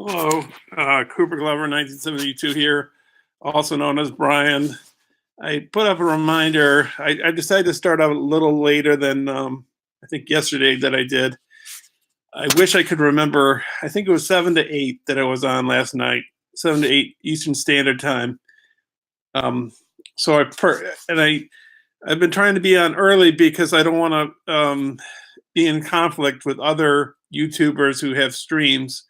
Hello, Cooper Glover, 1972 here, also known as Brian. I put up a reminder. I decided to start out a little later than I think yesterday that I did. I wish I could remember. I think it was 7 to 8 that I was on last night, 7 to 8 Eastern Standard Time. Um, so I've been trying to be on early because I don't want to be in conflict with other YouTubers who have streams,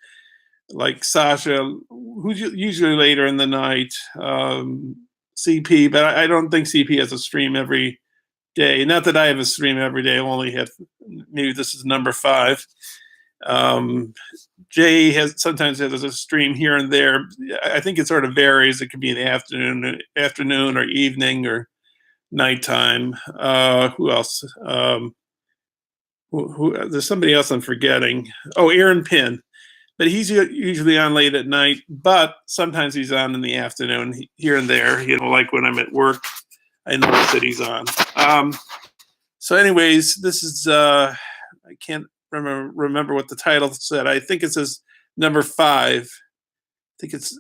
like Sasha, who's usually later in the night, CP, but I don't think CP has a stream every day. Not that I have a stream every day. I only have, maybe this is number 5. Jay sometimes has a stream here and there. I think it sort of varies. It could be in the afternoon or evening or nighttime. Who else? There's somebody else I'm forgetting. Oh, Aaron Pinn. But he's usually on late at night, but sometimes he's on in the afternoon here and there, like when I'm at work, I notice that he's on. So anyways, this is, I can't remember what the title said. I think it says number 5. I think it's,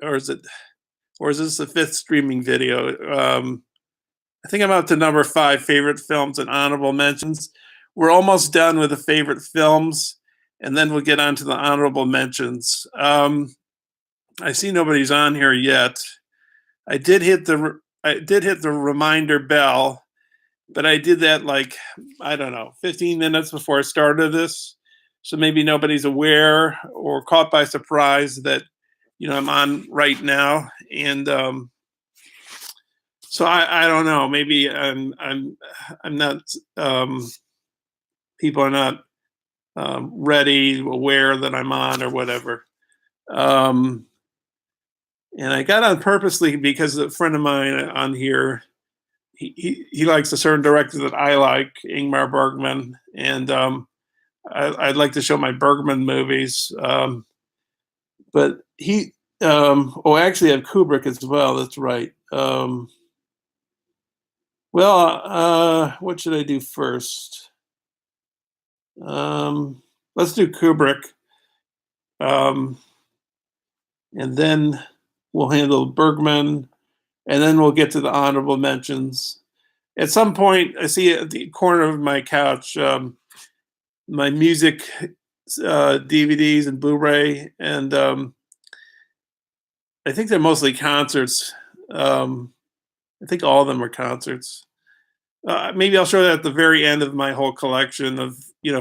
or is this the 5th streaming video? I think I'm up to number 5, favorite films and honorable mentions. We're almost done with the favorite films, and then we'll get on to the honorable mentions. I see nobody's on here yet. I did hit the reminder bell, but I did that like, I don't know, 15 minutes before I started this. So maybe nobody's aware or caught by surprise that, I'm on right now. And so I don't know, maybe I'm not, people are not ready, aware that I'm on or whatever. And I got on purposely because a friend of mine on here, he likes a certain director that I like, Ingmar Bergman, and I'd like to show my Bergman movies. But actually I have Kubrick as well. That's right. What should I do first? Let's do Kubrick. And then we'll handle Bergman, and then we'll get to the honorable mentions. At some point, I see at the corner of my couch my music DVDs and Blu-ray, and I think they're mostly concerts. I think all of them are concerts. Maybe I'll show that at the very end of my whole collection of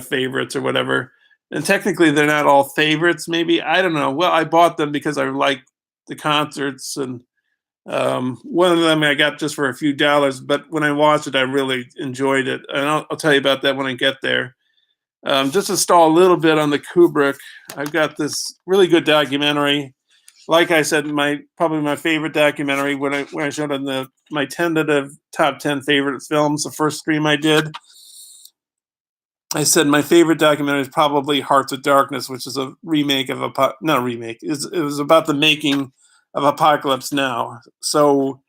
favorites or whatever. And technically, they're not all favorites. Maybe, I don't know. Well, I bought them because I like the concerts, and one of them I got just for a few dollars. But when I watched it, I really enjoyed it, and I'll tell you about that when I get there. Just to stall a little bit on the Kubrick, I've got this really good documentary. Like I said, probably my favorite documentary when I showed on my tentative top 10 favorite films, the first stream I did. I said my favorite documentary is probably Hearts of Darkness, which is a remake of it was about the making of Apocalypse Now. So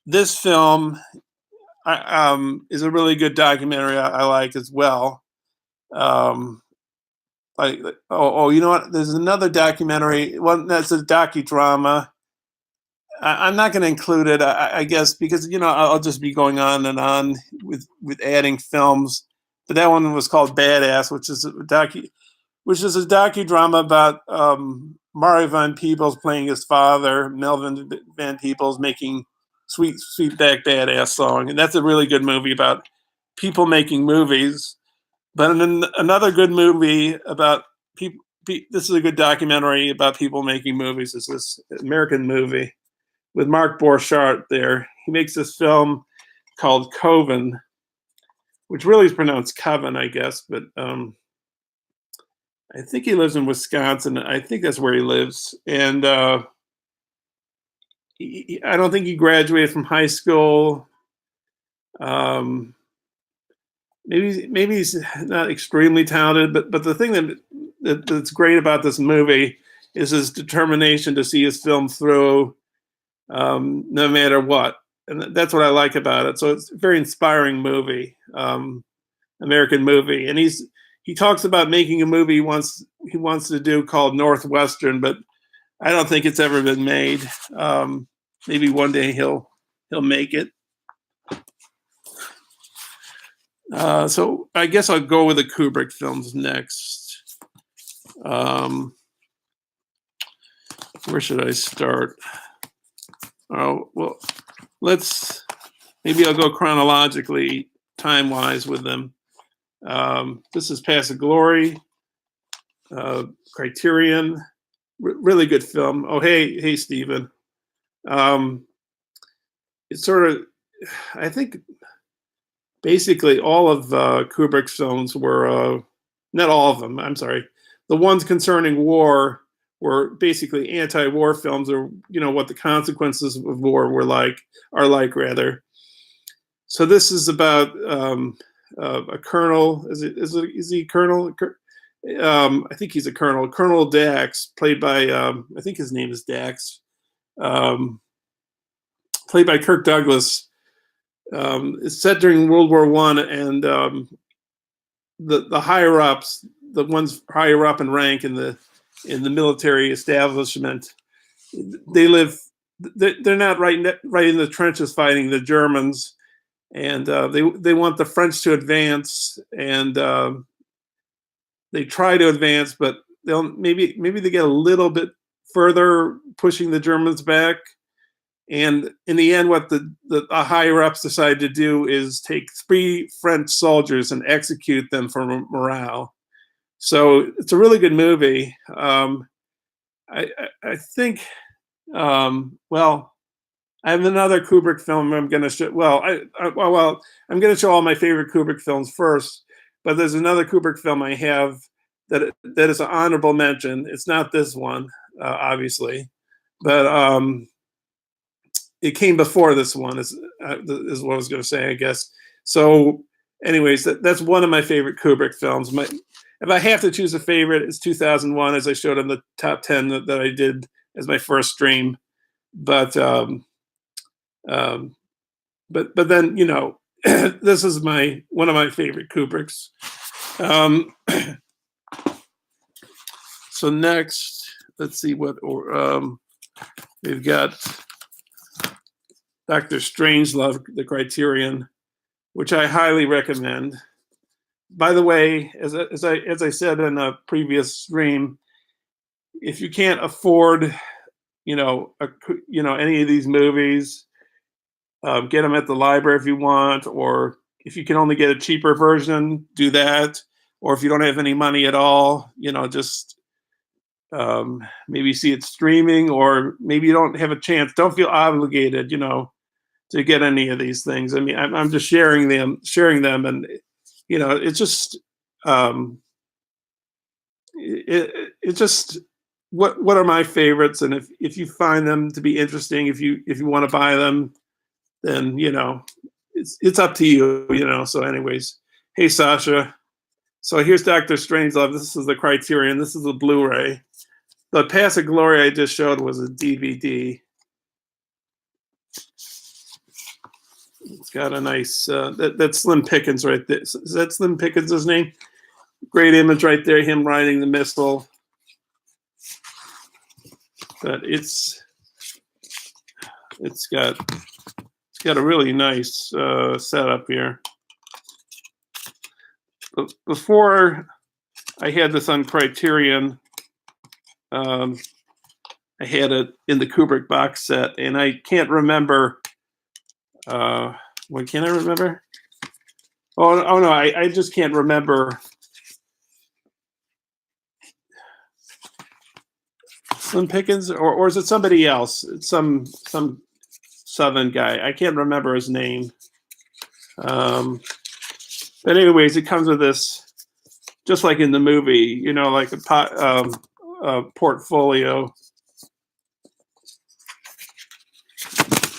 this film is a really good documentary I like as well. You know what? There's another documentary. One that's a docudrama. I'm not going to include it, I guess, because I'll just be going on and on with adding films. But that one was called Badass, which is a docudrama about Mario Van Peebles playing his father, Melvin Van Peebles, making Sweet Back Badass song. And that's a really good movie about people making movies. But another good movie about people, this is a good documentary about people making movies, is this American movie with Mark Borchardt there. He makes this film called Coven, which really is pronounced Coven, I guess, but I think he lives in Wisconsin. I think that's where he lives. And I don't think he graduated from high school. Maybe he's not extremely talented, but the thing that's great about this movie is his determination to see his film through, no matter what. And that's what I like about it. So it's a very inspiring movie, American movie. And he talks about making a movie once he wants to do called Northwestern, but I don't think it's ever been made. Maybe one day he'll make it. So I guess I'll go with the Kubrick films next. Where should I start? Oh, well, maybe I'll go chronologically, time-wise with them. This is Paths of Glory, Criterion, really good film. Oh, hey, Stephen. It's sort of, I think, basically all of Kubrick's films were, not all of them, I'm sorry, the ones concerning war were basically anti-war films, or what the consequences of war are like rather. So this is about a colonel. Is he colonel? I think he's a colonel. Colonel Dax, played by I think his name is Dax, played by Kirk Douglas. It's set during World War I, and the higher ups, the ones higher up in rank in the military establishment, they're not right in the trenches fighting the Germans, and they want the French to advance, and they try to advance, but maybe they get a little bit further, pushing the Germans back. And in the end, what the higher ups decide to do is take 3 French soldiers and execute them for morale. So it's a really good movie. I think, well, I have another Kubrick film I'm going to show. Well, I'm going to show all my favorite Kubrick films first, but there's another Kubrick film I have that is an honorable mention. It's not this one, obviously, but it came before this one, is what I was going to say, I guess. So anyways, that's one of my favorite Kubrick films. If I have to choose a favorite, it's 2001, as I showed in the top 10 that I did as my first stream. But then, this is one of my favorite Kubricks. So next, let's see what we've got. Dr. Strangelove, the Criterion, which I highly recommend. By the way, as I said in a previous stream, if you can't afford, any of these movies, get them at the library if you want, or if you can only get a cheaper version, do that. Or if you don't have any money at all, just maybe see it streaming, or maybe you don't have a chance. Don't feel obligated, to get any of these things. I mean, I'm just sharing them, and it's just it's just what are my favorites, and if you find them to be interesting, if you want to buy them, then it's up to you. So anyways, hey Sasha. So here's Dr. Strangelove. This is the Criterion. This is the Blu-ray. The Paths of Glory I just showed was a DVD. It's got a nice, that's Slim Pickens right there. Is that Slim Pickens' name? Great image right there, him riding the missile. But it's got a really nice setup here. Before I had this on Criterion, I had it in the Kubrick box set, and I can't remember. What can I remember? Oh no, I just can't remember. Slim Pickens, or is it somebody else? It's some Southern guy. I can't remember his name. But anyways, it comes with this, just like in the movie, like a portfolio.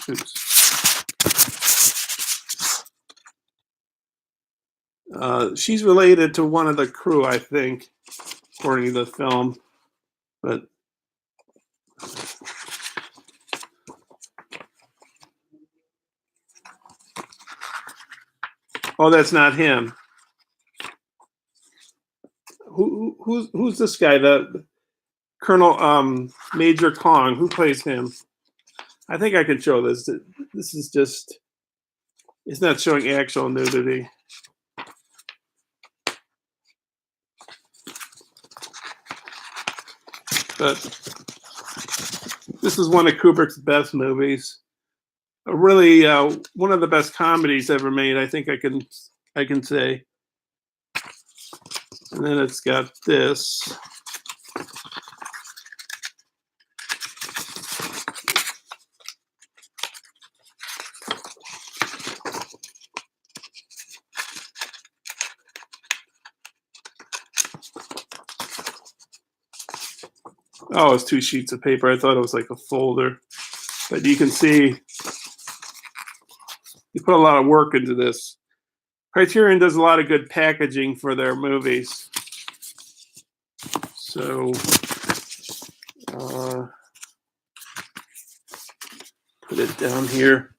Oops. She's related to one of the crew, I think, according to the film. But oh, that's not him. who's this guy? The Colonel Major Kong. Who plays him? I think I can show this. This is just. It's not showing actual nudity. But this is one of Kubrick's best movies. Really, one of the best comedies ever made. I think I can say. And then it's got this. Oh, it's 2 sheets of paper. I thought it was like a folder. But you can see you put a lot of work into this. Criterion does a lot of good packaging for their movies. So put it down here.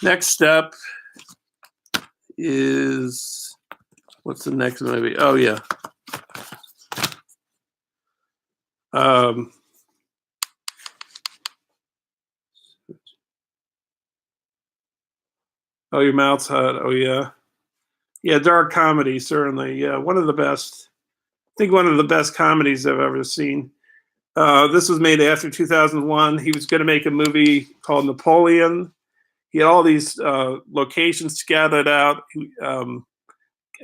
Next step is, what's the next movie? Oh, yeah. Oh, your mouth's hot. Oh, yeah. Yeah, dark comedy, certainly. Yeah, one of the best. I think one of the best comedies I've ever seen. This was made after 2001. He was going to make a movie called Napoleon. He had all these locations scattered out. I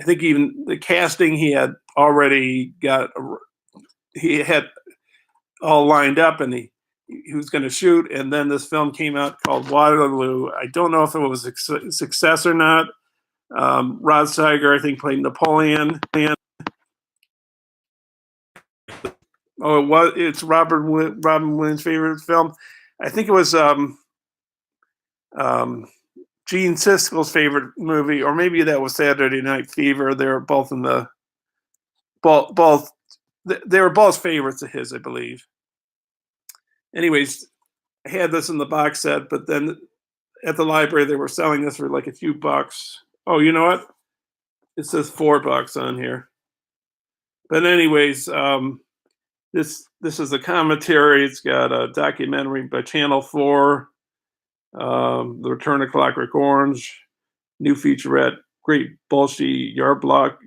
think even the casting he had already got. He had all lined up, and he was going to shoot. And then this film came out called Waterloo. I don't know if it was a success or not. Rod Steiger, I think, played Napoleon. Oh, it was. It's Robin Williams' favorite film. I think it was Gene Siskel's favorite movie, or maybe that was Saturday Night Fever. They were both in the both. They were both favorites of his, I believe. Anyways, I had this in the box set, but then at the library they were selling this for like a few bucks. Oh, you know what? It says $4 on here. But anyways, this is a commentary. It's got a documentary by Channel 4, The Return of Clockwork Orange, new featurette, Great Bolshoi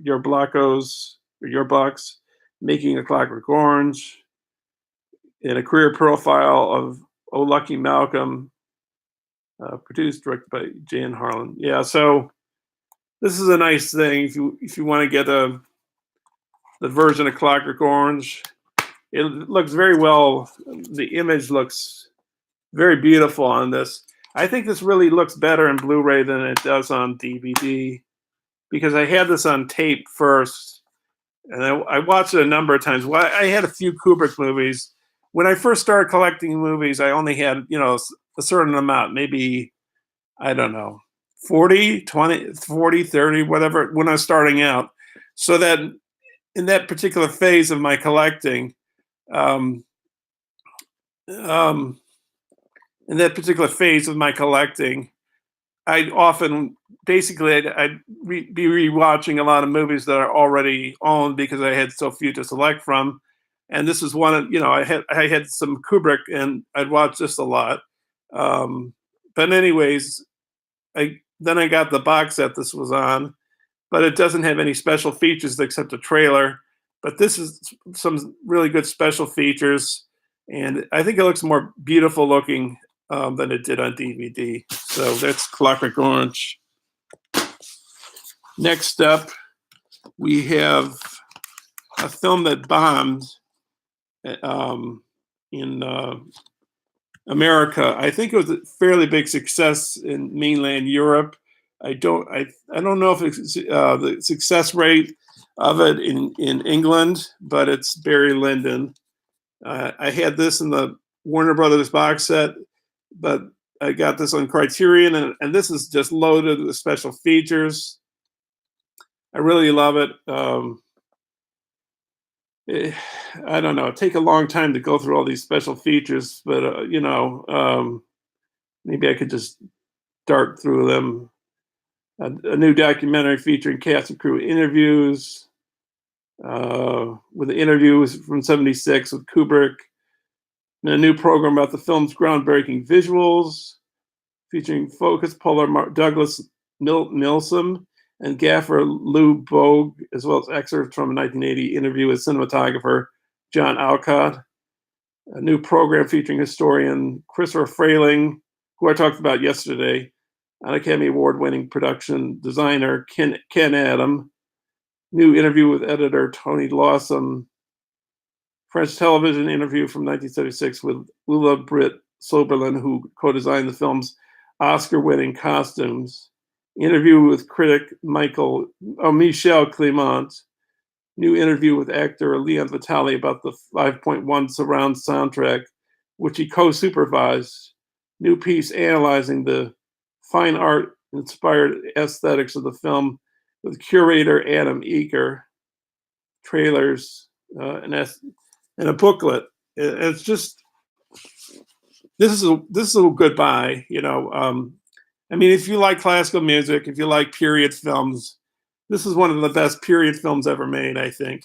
Yarblakos, Making a Clockwork Orange, and a career profile of Oh Lucky Malcolm, produced, directed by Jan Harlan. Yeah, so this is a nice thing if you want to get the version of Clockwork Orange. It looks very well. The image looks very beautiful on this. I think this really looks better in Blu-ray than it does on DVD, because I had this on tape first, and I watched it a number of times. Well, I had a few Kubrick movies. When I first started collecting movies, I only had, a certain amount, maybe, I don't know, 40, 20, 40, 30, whatever, when I was starting out. So that in that particular phase of my collecting, in that particular phase of my collecting, I'd often, basically, I'd be rewatching a lot of movies that are already owned because I had so few to select from. And this is one of, I had some Kubrick, and I'd watch this a lot. But anyways, then I got the box set this was on, but it doesn't have any special features except a trailer. But this is some really good special features, and I think it looks more beautiful looking than it did on DVD. So that's Clockwork Orange. Next up, we have a film that bombed in America. I think it was a fairly big success in mainland Europe. I don't know if it's the success rate of it in England, but it's Barry Lyndon. I had this in the Warner Brothers box set, but I got this on Criterion, and this is just loaded with special features. I really love it. I don't know. It'd take a long time to go through all these special features, but maybe I could just dart through them. a new documentary featuring cast and crew interviews, with the interviews from '76 with Kubrick, and a new program about the film's groundbreaking visuals, featuring focus puller Douglas Milsom and gaffer Lou Bogue, as well as excerpts from a 1980 interview with cinematographer John Alcott. A new program featuring historian Christopher Frayling, who I talked about yesterday, an Academy Award-winning production designer Ken Adam. New interview with editor Tony Lawson. French television interview from 1976 with Ulla Britt Soberlin, who co-designed the film's Oscar-winning costumes. Interview with critic Michel Clement. New interview with actor Leon Vitali about the 5.1 surround soundtrack, which he co-supervised. New piece analyzing the fine art inspired aesthetics of the film with curator Adam Eaker. Trailers and a booklet. It's just this is a goodbye. I mean, if you like classical music, if you like period films, this is one of the best period films ever made, I think.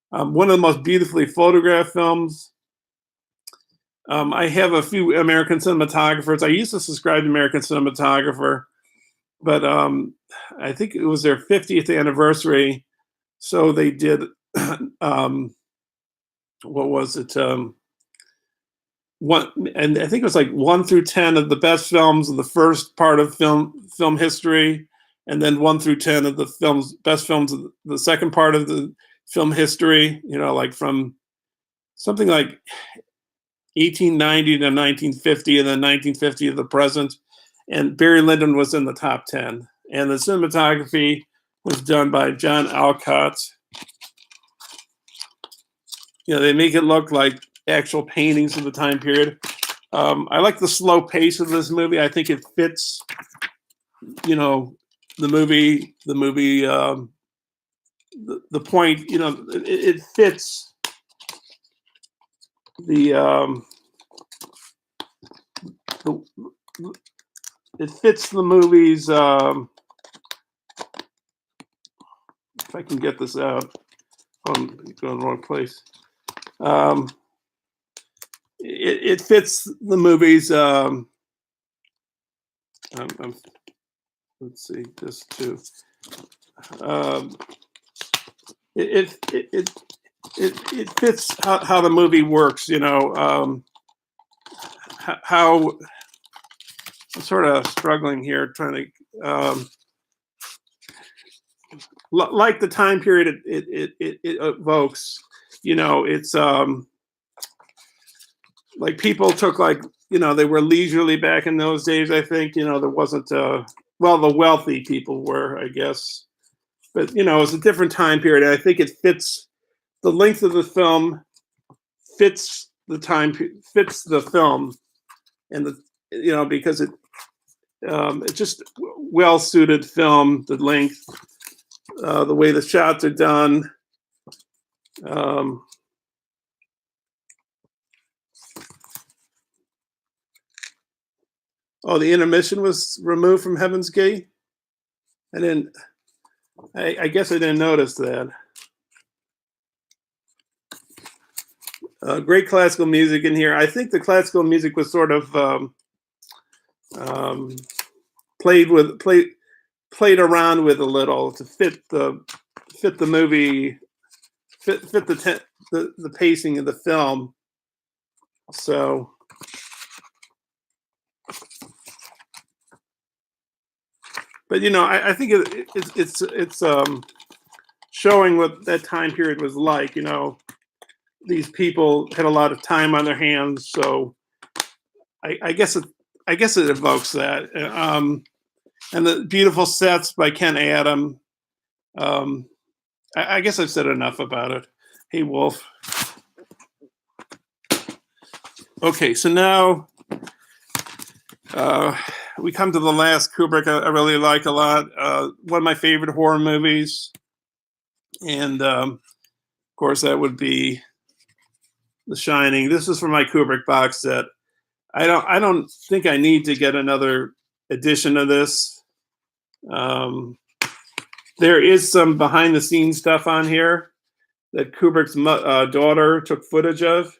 One of the most beautifully photographed films. I have a few American cinematographers. I used to subscribe to American Cinematographer, but I think it was their 50th anniversary. So they did, what was it? One, and I think it was like 1 through 10 of the best films of the first part of film history, and then 1 through 10 of the best films of the second part of the film history. Like from something like 1890 to 1950, and then 1950 to the present. And Barry Lyndon was in the top 10. And the cinematography was done by John Alcott. They make it look like actual paintings of the time period. I like the slow pace of this movie. I think it fits, the movie, the point, it fits it fits the movie's, if I can get this out. I'm going the wrong place. It fits the movie's. Let's see this too. It fits how the movie works. How I'm sort of struggling here, trying to. Like the time period it evokes, it's like people took they were leisurely back in those days. I think there wasn't the wealthy people were, I guess, but it's a different time period. And I think it fits the length of the film, fits the film, and because it's just well suited film. The length. The way the shots are done. The intermission was removed from Heaven's Gate. I guess I didn't notice that. Great classical music in here. I think the classical music was sort of played around with a little to fit the movie, fit the pacing of the film. So, but I think it's showing what that time period was like. These people had a lot of time on their hands, so I guess it evokes that. And the beautiful sets by Ken Adam. I guess I've said enough about it. Hey, Wolf. Okay, so now we come to the last Kubrick I really like a lot. One of my favorite horror movies. And of course, that would be The Shining. This is from my Kubrick box set. I don't think I need to get another edition of this. Um, there is some behind the scenes stuff on here that Kubrick's daughter took footage of,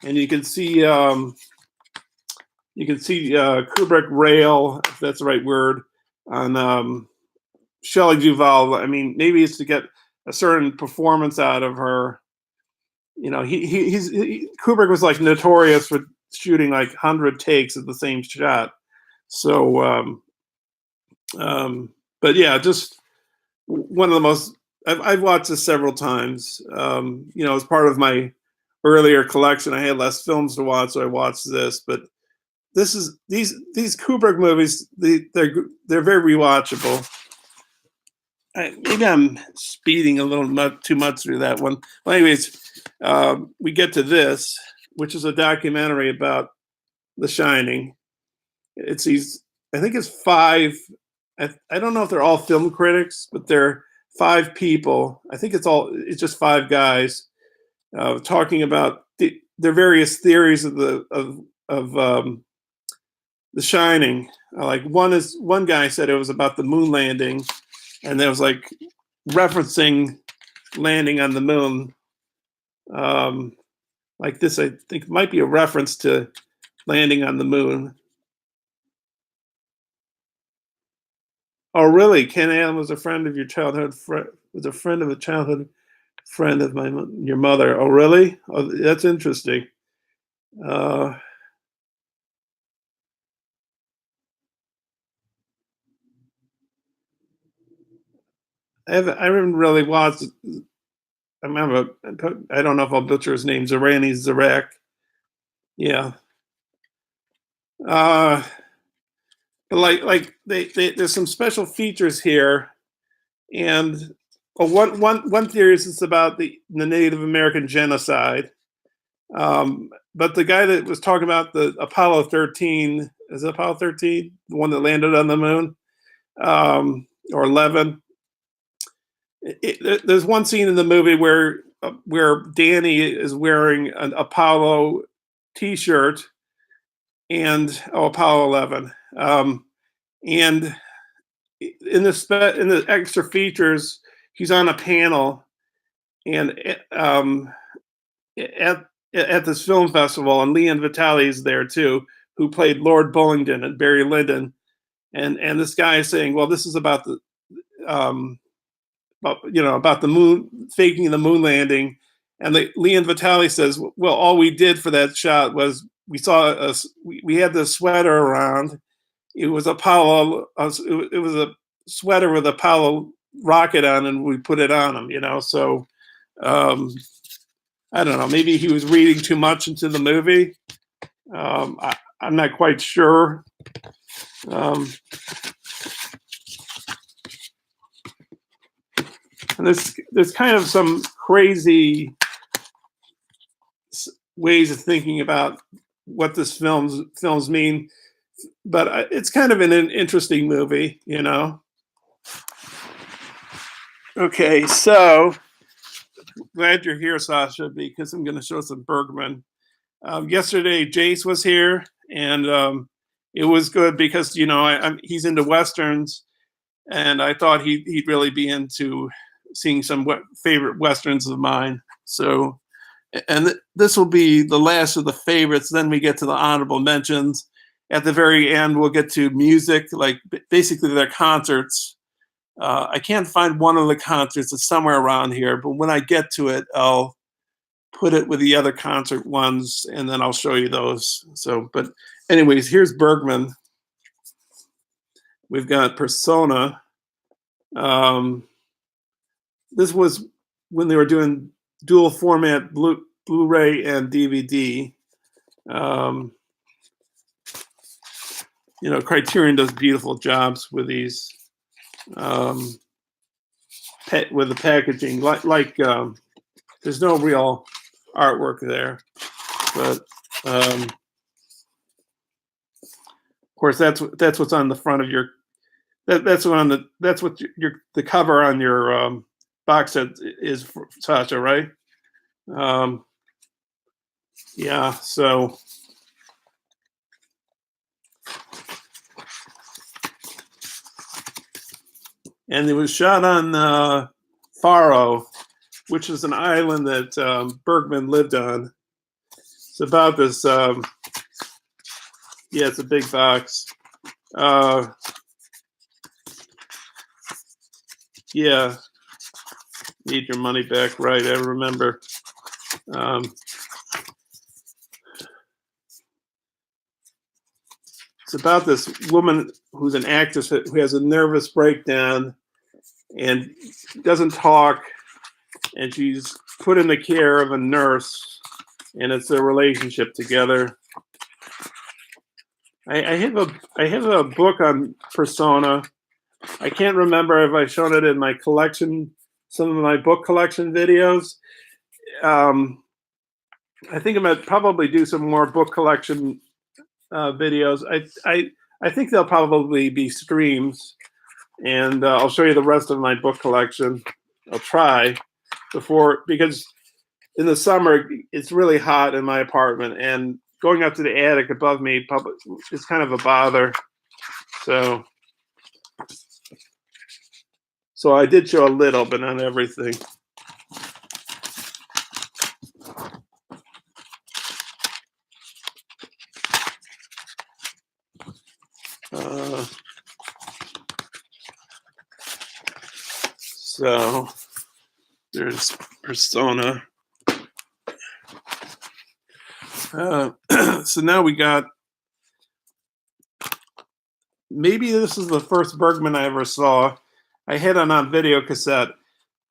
and you can see Kubrick rail, if that's the right word, on Shelley Duvall. I mean, maybe it's to get a certain performance out of her. You know, Kubrick was like notorious for shooting like 100 takes of the same shot. So, but yeah, just one of the most. I've watched this several times. You know, as part of my earlier collection, I had less films to watch, so I watched this. But this is these Kubrick movies. They're very rewatchable. Maybe I'm speeding a little too much through that one. Well, anyways, we get to this, which is a documentary about The Shining. It's these, I think it's five. I don't know if they're all film critics, but they're five people. I think it's just five guys talking about their various theories of The Shining. Like one guy said it was about the moon landing, and there was like referencing landing on the moon. Like this, I think might be a reference to landing on the moon. Oh, really? Ken Allen was a friend of your childhood friend. Was a friend of a childhood friend of your mother. Oh, really? Oh, that's interesting. Uh, I haven't really watched. I remember. I don't know if I'll butcher his name. Zorani Zarek. Yeah. Uh, but like there's some special features here, and one theory is it's about the Native American genocide. But the guy that was talking about the Apollo 13, is it Apollo 13, the one that landed on the moon, or 11? There's one scene in the movie where Danny is wearing an Apollo T-shirt and Apollo 11, and in the extra features, he's on a panel, and at this film festival, and Leon Vitali is there too, who played Lord Bullingdon and Barry Lyndon, and this guy is saying, well, this is about the about the moon, faking the moon landing, and Leon Vitali says, well, all we did for that shot was we had this sweater around. It was Apollo. It was a sweater with Apollo rocket on, and we put it on him. So. I don't know. Maybe he was reading too much into the movie. I'm not quite sure. And there's kind of some crazy ways of thinking about what this films mean, but it's kind of an interesting movie. Okay, so glad you're here, Sasha, because I'm going to show some Bergman. Yesterday, Jace was here, and it was good because he's into westerns, and I thought he'd really be into seeing some favorite westerns of mine. So, and this will be the last of the favorites. Then we get to the honorable mentions. At the very end, we'll get to music, like basically their concerts. I can't find one of the concerts. It's somewhere around here, but when I get to it, I'll put it with the other concert ones, and then I'll show you those. So, but anyways, here's Bergman. We've got Persona. This was when they were doing dual format Blu-ray and DVD. Criterion does beautiful jobs with these. With the packaging, there's no real artwork there, but of course that's what's on the front of your that's what the cover on your box set is for, Sasha, right? Yeah, so and it was shot on Faro, which is an island that Bergman lived on. It's about this. Yeah, it's a big box. Yeah, need your money back, right? I remember. It's about this woman who's an actress who has a nervous breakdown and doesn't talk, and she's put in the care of a nurse, and it's their relationship together. I have a book on Persona. I can't remember if I've shown it in my collection, some of my book collection videos. I think I might probably do some more book collection videos. I think they'll probably be streams, and I'll show you the rest of my book collection. I'll try because in the summer it's really hot in my apartment, and going up to the attic above me is kind of a bother. So I did show a little, but not everything. So there's Persona. So now we got, maybe this is the first Bergman I ever saw. I had it on video cassette.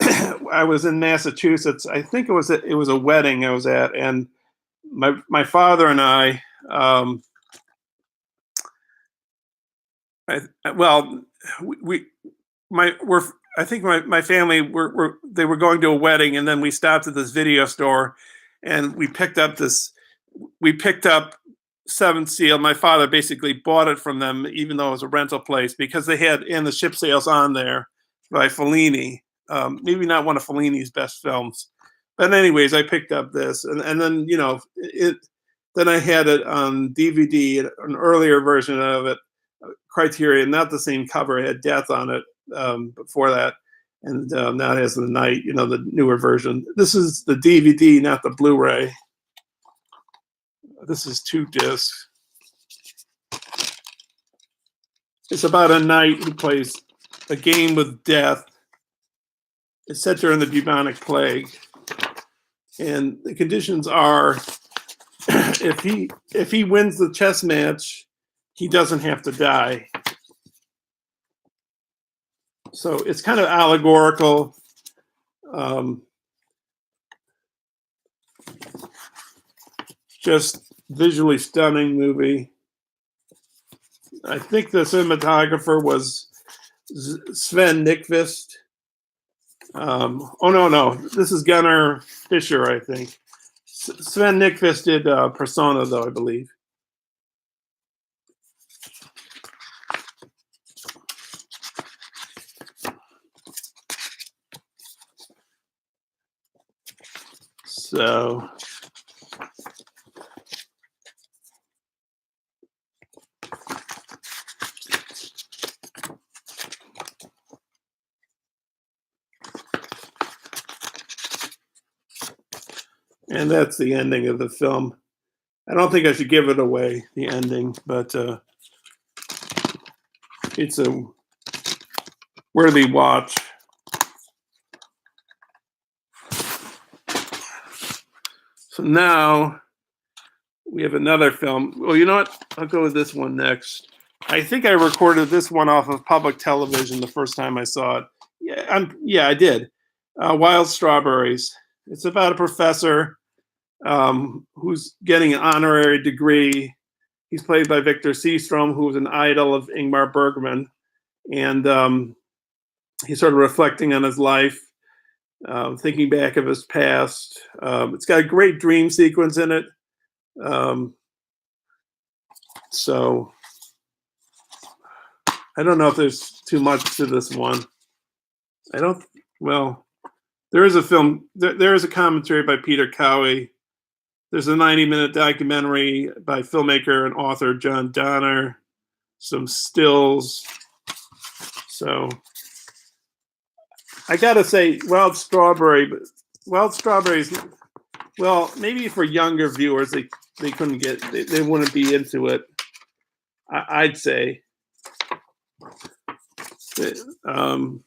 I was in Massachusetts. I think it was a wedding I was at, and my father and I my family they were going to a wedding, and then we stopped at this video store, and we picked up Seventh Seal. My father basically bought it from them, even though it was a rental place, because they had "And the Ship Sails On" there by Fellini. Maybe not one of Fellini's best films, but anyways, I picked up this, and then then I had it on DVD, an earlier version of it, Criterion, not the same cover. It had death on it before that, and now it has the night, the newer version. This is the DVD, not the Blu-ray. This is 2 discs. It's about a knight who plays a game with death. It's set during the bubonic plague, and the conditions are if he wins the chess match, he doesn't have to die. So it's kind of allegorical. Just visually stunning movie. I think the cinematographer was Sven Nykvist. Oh no, this is Gunnar Fisher, I think. Sven Nykvist did Persona, though, I believe. So and that's the ending of the film. I don't think I should give it away, the ending, but it's a worthy watch. So now we have another film. Well, you know what? I'll go with this one next. I think I recorded this one off of public television the first time I saw it. Yeah, I did. Wild Strawberries. It's about a professor who's getting an honorary degree. He's played by Victor Seastrom, who was an idol of Ingmar Bergman. And he's sort of reflecting on his life, thinking back of his past. It's got a great dream sequence in it. So I don't know if there's too much to this one. There is a film, there is a commentary by Peter Cowie. There's a 90-minute documentary by filmmaker and author John Donner, some stills. So I gotta say, Wild Strawberry, but Wild Strawberries. Well, maybe for younger viewers, they couldn't get, they wouldn't be into it. I'd say. Um,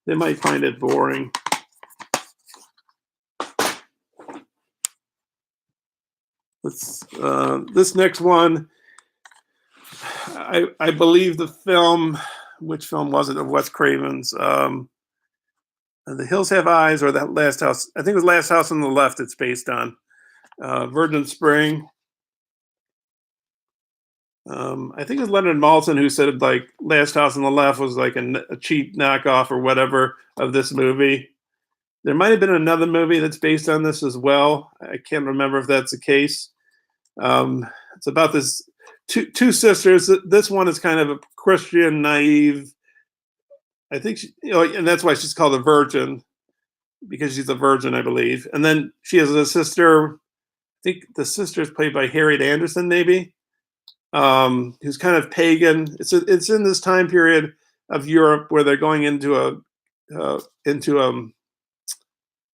they might find it boring. This next one, I believe the film, which film was it, of Wes Craven's? The Hills Have Eyes, or that Last House. I think it was Last House on the Left. It's based on Virgin Spring. I think it was Leonard Maltin who said like Last House on the Left was like a cheap knockoff or whatever of this movie. There might have been another movie that's based on this as well. I can't remember if that's the case. It's about this two sisters. This one is kind of a Christian, naive. I think and that's why she's called a virgin, because she's a virgin, I believe. And then she has a sister. I think the sister is played by Harriet Anderson, maybe, who's kind of pagan. It's in this time period of Europe where they're going into a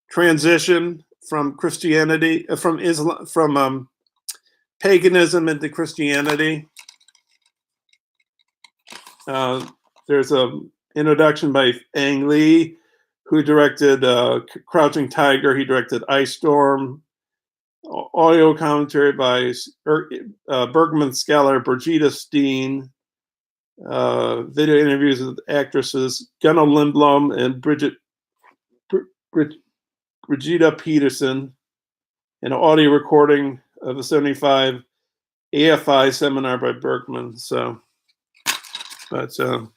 transition from Christianity, from Islam, from paganism into Christianity. There's a introduction by Ang Lee, who directed Crouching Tiger. He directed Ice Storm. Audio commentary by Bergman Scholar Brigitte Steen. Video interviews with actresses Gunnar Lindblom and Brigitte Peterson. An audio recording of a 75 AFI seminar by Bergman. So, but so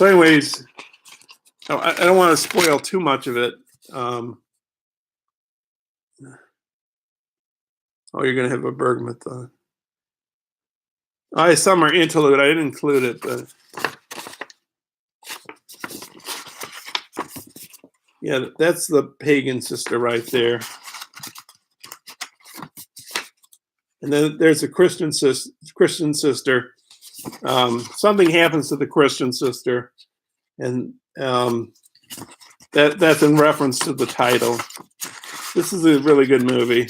anyways, I don't want to spoil too much of it. Oh, you're going to have a Bergman thought. Summer interlude. I didn't include it, but yeah, that's the pagan sister right there. And then there's a Christian sister. Something happens to the Christian sister, and that's in reference to the title. This is a really good movie,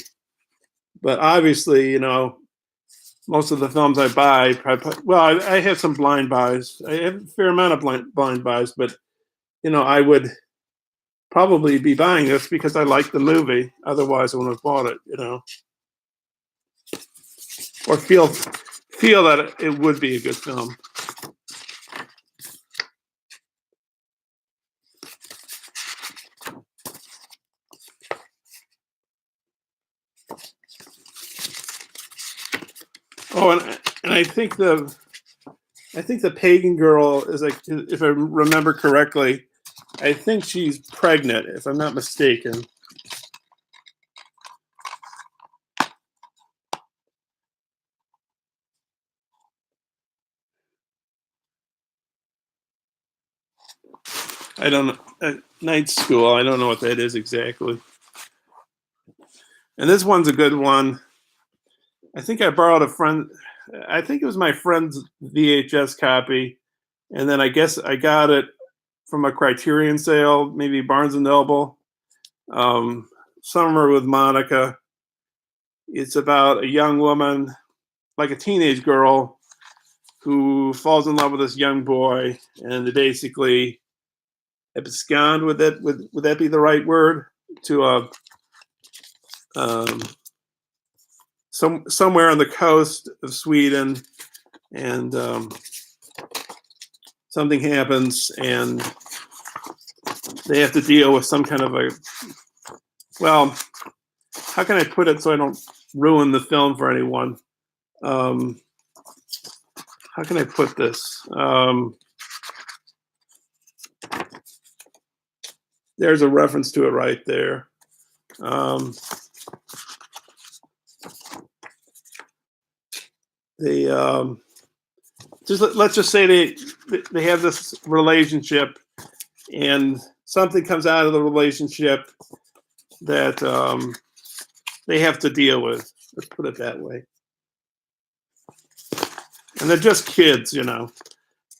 but obviously, most of the films I buy, I have some blind buys. I have a fair amount of blind buys, but I would probably be buying this because I like the movie. Otherwise, I wouldn't have bought it. Or feel that it would be a good film. Oh, and I think the pagan girl is, like, if I remember correctly, I think she's pregnant, if I'm not mistaken. I don't know. Night School. I don't know what that is exactly. And this one's a good one. I think I borrowed a friend. I think it was my friend's VHS copy, and then I guess I got it from a Criterion sale, maybe Barnes and Noble. Summer with Monica. It's about a young woman, like a teenage girl, who falls in love with this young boy, and they basically abscond with it. Would that be the right word? To somewhere on the coast of Sweden, and something happens, and they have to deal with some kind of how can I put it so I don't ruin the film for anyone? How can I put this? There's a reference to it right there. Let's just say they have this relationship, and something comes out of the relationship that they have to deal with. Let's put it that way. And they're just kids,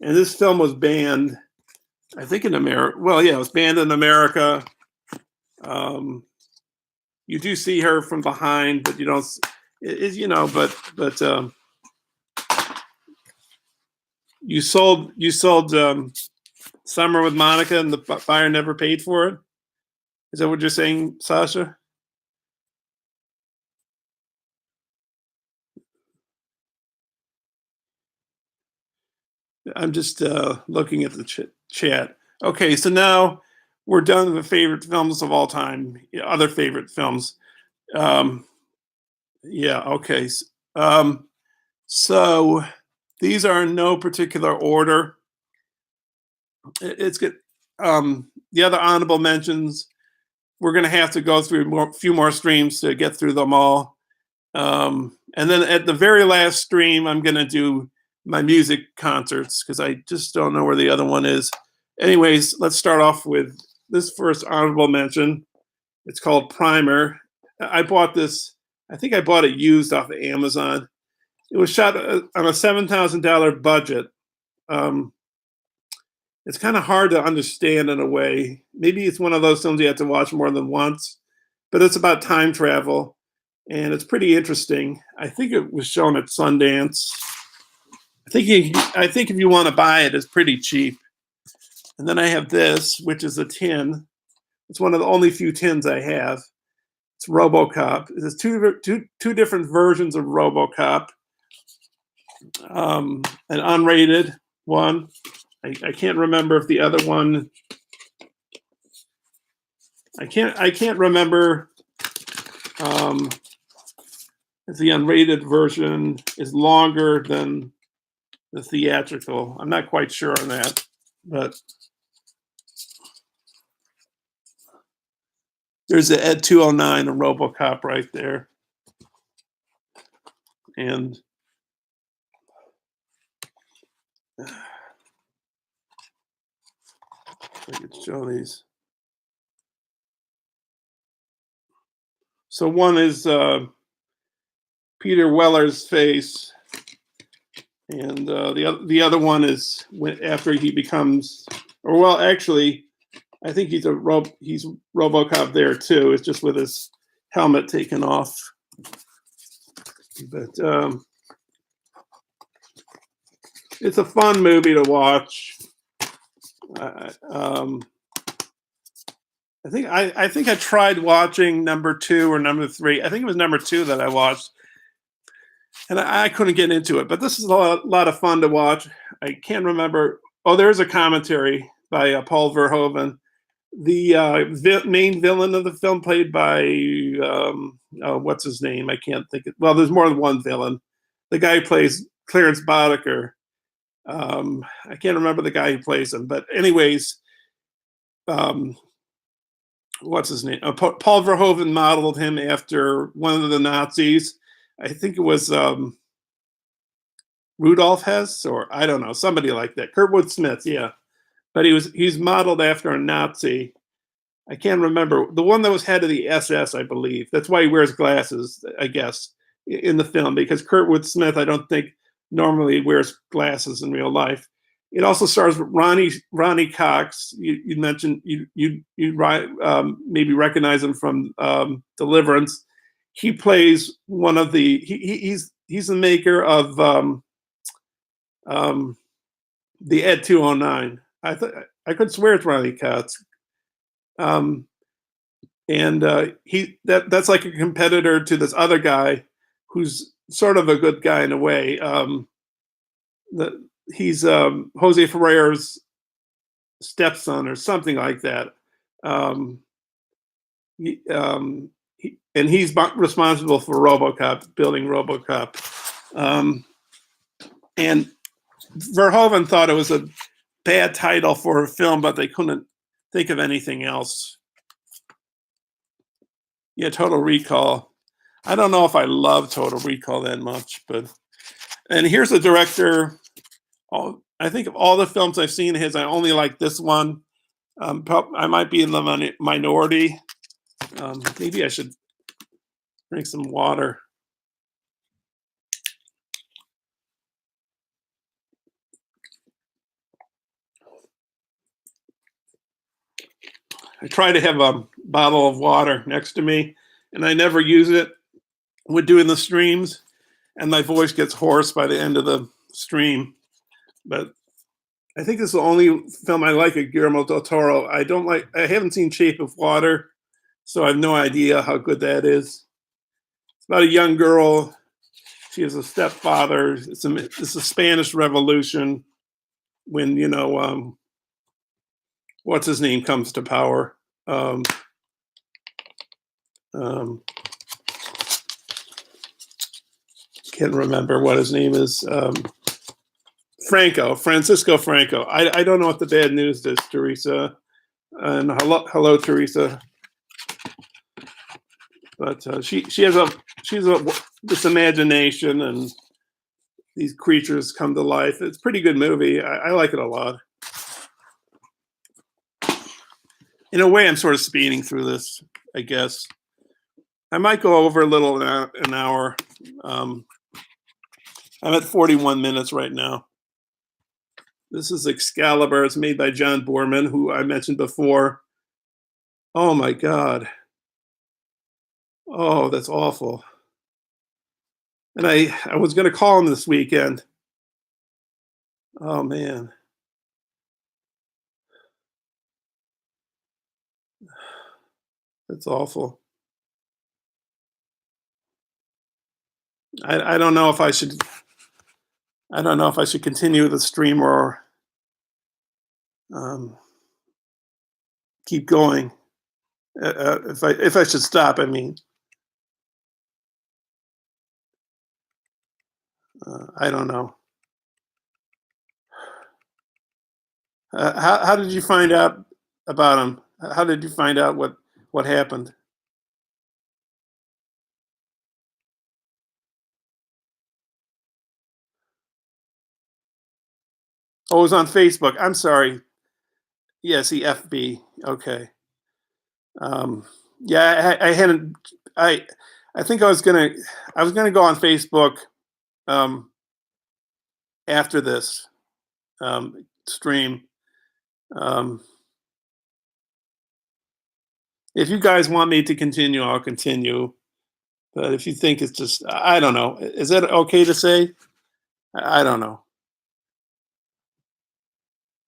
And this film was banned, I think, in America. Well, yeah, it was banned in America. You do see her from behind, but you don't. But you sold Summer with Monica, and the buyer never paid for it. Is that what you're saying, Sasha? I'm just looking at the chat. Okay, so now we're done with favorite films of all time. Other favorite films. Yeah. Okay. So these are in no particular order. It's good. The other honorable mentions, we're going to have to go through a few more streams to get through them all. And then at the very last stream, I'm going to do my music concerts because I just don't know where the other one is. Anyways, let's start off with this first honorable mention. It's called Primer. I bought this, I think I bought it used off of Amazon. It was shot on a $7,000 budget. It's kind of hard to understand in a way. Maybe it's one of those films you have to watch more than once, but it's about time travel, and it's pretty interesting. I think it was shown at Sundance. I think if you want to buy it, it's pretty cheap. And then I have this, which is a tin. It's one of the only few tins I have. It's RoboCop. There's two different versions of RoboCop. An unrated one. I can't remember if the other one. I can't remember if the unrated version is longer than the theatrical. I'm not quite sure on that, but there's the Ed 209, a RoboCop right there, and I could show these. So one is Peter Weller's face, and the other one is after he becomes, or well, actually, I think he's RoboCop there too. It's just with his helmet taken off. But it's a fun movie to watch. I think I tried watching number 2 or number 3. I think it was number 2 that I watched, and I couldn't get into it. But this is a lot of fun to watch. I can't remember. Oh, there's a commentary by Paul Verhoeven. The main villain of the film, played by what's his name? I can't think. Well, there's more than one villain. The guy who plays Clarence Boddicker. I can't remember the guy who plays him, but anyways, what's his name? Paul Verhoeven modeled him after one of the Nazis. I think it was Rudolf Hess, or I don't know, somebody like that. Kurtwood Smith, yeah. But he's modeled after a Nazi. I can't remember. The one that was head of the SS, I believe. That's why he wears glasses, I guess, in the film, because Kurtwood Smith, I don't think normally wears glasses in real life. It also stars Ronnie Cox. You mentioned you maybe recognize him from Deliverance. He plays one of the he's the maker of the Ed 209. I could swear it's Ronnie Cox. And that's like a competitor to this other guy who's sort of a good guy in a way. He's Jose Ferrer's stepson or something like that. And he's responsible for RoboCop, building RoboCop. And Verhoeven thought it was a bad title for a film, but they couldn't think of anything else. Yeah, Total Recall. I don't know if I love Total Recall that much, and here's a director. I think of all the films I've seen his, I only like this one. I might be in the minority. Maybe I should drink some water. I try to have a bottle of water next to me, and I never use it with doing the streams, and my voice gets hoarse by the end of the stream. But I think this is the only film I like of Guillermo del Toro. I haven't seen Shape of Water, so I have no idea how good that is. It's about a young girl. She has a stepfather. It's the Spanish Revolution when, what's his name comes to power. Can't remember what his name is. Francisco Franco. I don't know what the bad news is, Teresa. And hello, Teresa. But she's this imagination, and these creatures come to life. It's a pretty good movie. I like it a lot. In a way, I'm sort of speeding through this, I guess. I might go over a little an hour. I'm at 41 minutes right now. This is Excalibur. It's made by John Boorman, who I mentioned before. Oh my God. Oh, that's awful. And I was going to call him this weekend. Oh man. That's awful. I don't know if I should continue the stream or keep going. If I should stop, I mean. I don't know. How did you find out about him? How did you find out what happened? Oh, it was on Facebook. I'm sorry. Yes, the FB. Okay. Yeah, I hadn't. I think I was gonna go on Facebook after this stream. If you guys want me to continue, I'll continue. But if you think it's just, I don't know. Is that okay to say? I don't know.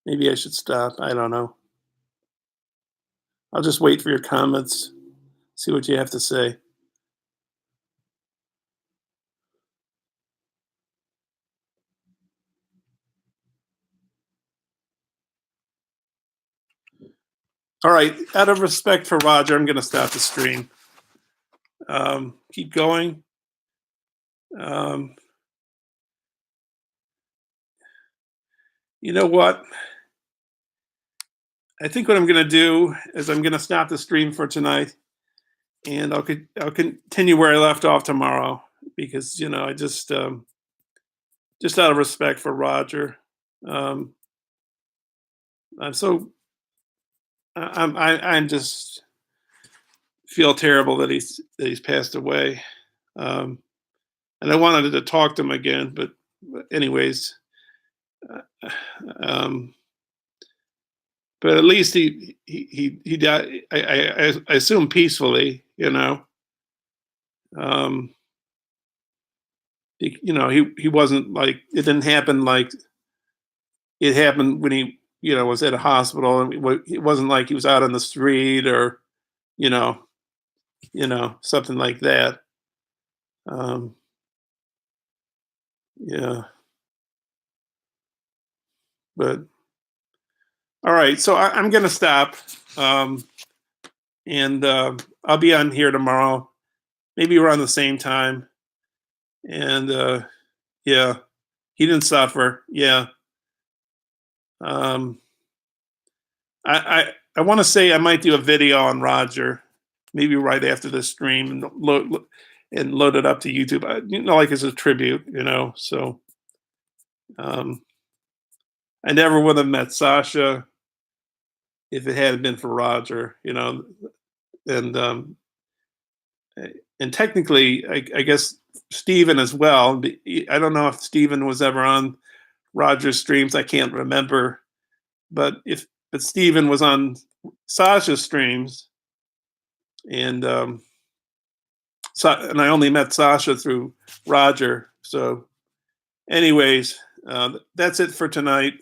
Maybe I should stop. I don't know. I'll just wait for your comments, see what you have to say. All right, out of respect for Roger, I'm going to stop the stream. Keep going. You know what? I think what I'm going to do is I'm going to stop the stream for tonight, and I'll continue where I left off tomorrow, because I just out of respect for Roger, I'm just feel terrible that he's passed away, and I wanted to talk to him again, but anyways. But at least he died. I assume peacefully, he wasn't like, it didn't happen like it happened when he was at a hospital, and it wasn't like he was out on the street or something like that. Yeah. But all right, so I'm going to stop, and I'll be on here tomorrow, maybe around the same time. And yeah, he didn't suffer. Yeah. I want to say I might do a video on Roger, maybe right after this stream, and load it up to YouTube. Like as a tribute, So I never would have met Sasha if it hadn't been for Roger, and technically, I guess Steven as well. I don't know if Steven was ever on Roger's streams. I can't remember, but Steven was on Sasha streams, and and I only met Sasha through Roger. So, anyways, that's it for tonight.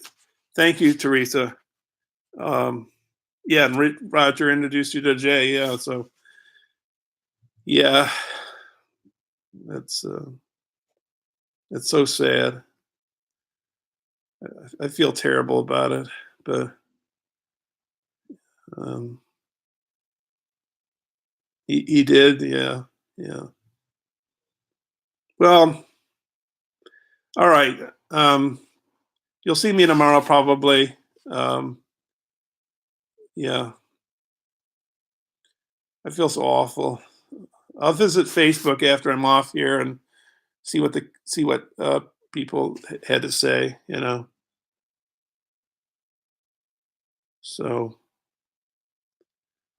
Thank you, Teresa. Yeah, and Roger introduced you to Jay. Yeah, so yeah, that's it's so sad. I feel terrible about it, but um, he did. Yeah, yeah. Well, all right. You'll see me tomorrow probably. Um, yeah, I feel so awful. I'll visit Facebook after I'm off here and see what people had to say. You know, so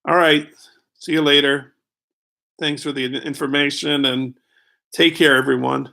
all right. See you later. Thanks for the information and take care, everyone.